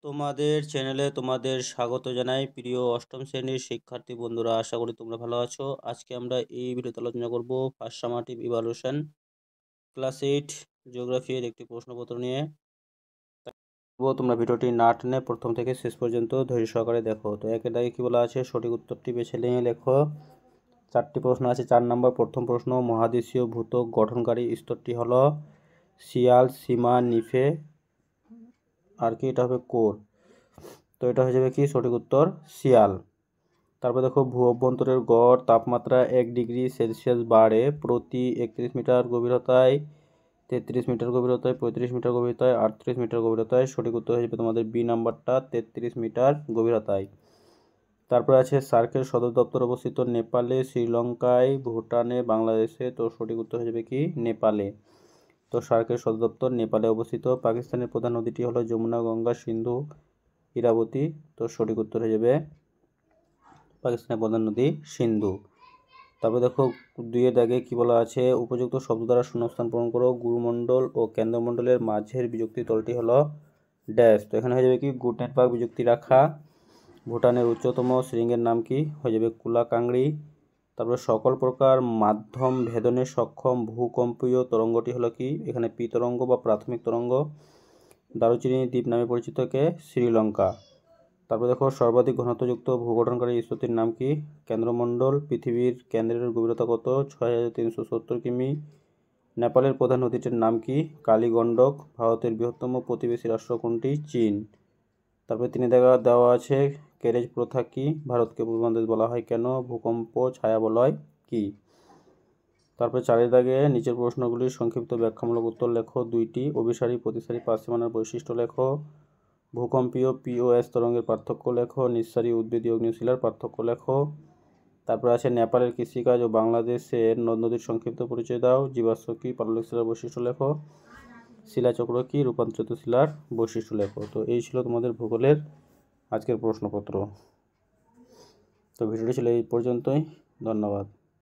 তোমাদের চ্যানেলে তোমাদের স্বাগত জানাই প্রিয় অষ্টম শ্রেণীর শিক্ষার্থী বন্ধুরা। আশা করি তোমরা ভালো আছো। আজকে আমরা এই ভিডিওতে আলোচনা করব ফার্স্ট সামারটিভ ইভালুয়েশন ক্লাস 8 জিওগ্রাফির একটি প্রশ্নপত্র নিয়ে। তোমরা ভিডিওটি না টেনে প্রথম থেকে শেষ পর্যন্ত ধৈর্য সহকারে দেখো। তো একের দাগে কী বলা আছে, সঠিক উত্তরটি বেছে নিয়ে লেখো। 4টি প্রশ্ন আছে। 4 নম্বর প্রথম প্রশ্ন, মহাদেশীয় ভূত্বক গঠনকারী স্তরটি হলো শিয়াল, সীমা, নিফে আর কি, এটা হবে কোর। তো এটা হয়ে যাবে কি সঠিক উত্তর শিয়াল। তারপর দেখো, ভূ অভ্যন্তরের গড় তাপমাত্রা 1 ডিগ্রি সেলসিয়াস বাড়ে প্রতি 31 মিটার গভীরতায়, 33 মিটার গভীরতায়, 35 মিটার গভীরতায়, 38 মিটার গভীরতায়। সঠিক উত্তর হয়ে যাবে তোমাদের বি নাম্বারটা, 33 মিটার গভীরতায়। তারপরে আছে সার্কের সদর দপ্তর অবস্থিত নেপালে, শ্রীলঙ্কায়, ভুটানে, বাংলাদেশে। তো সঠিক উত্তর হয়ে যাবে কি নেপালে। তো সার্কের সদর দপ্তর নেপালে অবস্থিত। পাকিস্তানের প্রধান নদীটি হলো যমুনা, গঙ্গা, সিন্ধু, ইরাবতী। তো সঠিক উত্তর হয়ে যাবে পাকিস্তানের প্রধান নদী সিন্ধু। তারপরে দেখো 2 দাগে কি বলা আছে, উপযুক্ত শব্দ দ্বারা শূন্যস্থান পূরণ করো। গুরুমণ্ডল ও কেন্দ্রমণ্ডলের মাঝের বিযুক্তি তলটি হলো ড্যাশ। তো এখানে হয়ে যাবে কি গুটেনবার্গ বিযুক্তি রাখা। ভুটানের উচ্চতম শৃঙ্গের নাম কি, হয়ে যাবে কুলাকাংড়ি। তারপরে সকল প্রকার মাধ্যম ভেদনে সক্ষম ভূকম্পীয় তরঙ্গটি হলো কি, এখানে পি তরঙ্গ বা প্রাথমিক তরঙ্গ। দারুচিনি দ্বীপ নামে পরিচিত কে, শ্রীলঙ্কা। তারপর দেখো সর্বাধিক ঘনত্বযুক্ত ভূগঠনকারী স্তরটির নাম কি, কেন্দ্রমণ্ডল। পৃথিবীর কেন্দ্রের গভীরতা কত, 6370 কিমি। নেপালের প্রধান নদীটির নাম কি, কালীগণ্ডক। ভারতের বৃহত্তম প্রতিবেশী রাষ্ট্র কোনটি, চীন। তারপরে 3 দেওয়া আছে, ক্যারেজ প্রথা কি, ভারতকে পূর্বাঞ্চল বলা হয় কেন, ভূকম্প ছায়া বলয় কি। তারপরে 4 দাগে নিচের প্রশ্নগুলির সংক্ষিপ্ত ব্যাখ্যামূলক উত্তর লেখো 2টি। অভিসারী প্রতিসারী পাশ সীমানার বৈশিষ্ট্য লেখো। ভূকম্পীয় পিওএস তরঙ্গের পার্থক্য লেখো। নিঃসারী উদ্ভিদ অগ্নিশিলার পার্থক্য লেখো। তারপর আছে নেপালের কৃষিকাজ ও বাংলাদেশের নদ নদীর সংক্ষিপ্ত পরিচয় দাও। জীবাশ্ম কি, পাললিক শিলার বৈশিষ্ট্য লেখো। শিলাচক্র কি, রূপান্তরিত শিলার বৈশিষ্ট্য লেখো। তো এই ছিল তোমাদের ভূগোলের আজকের প্রশ্নপত্র। তো ভিডিওটি ছিল এই পর্যন্তই। ধন্যবাদ।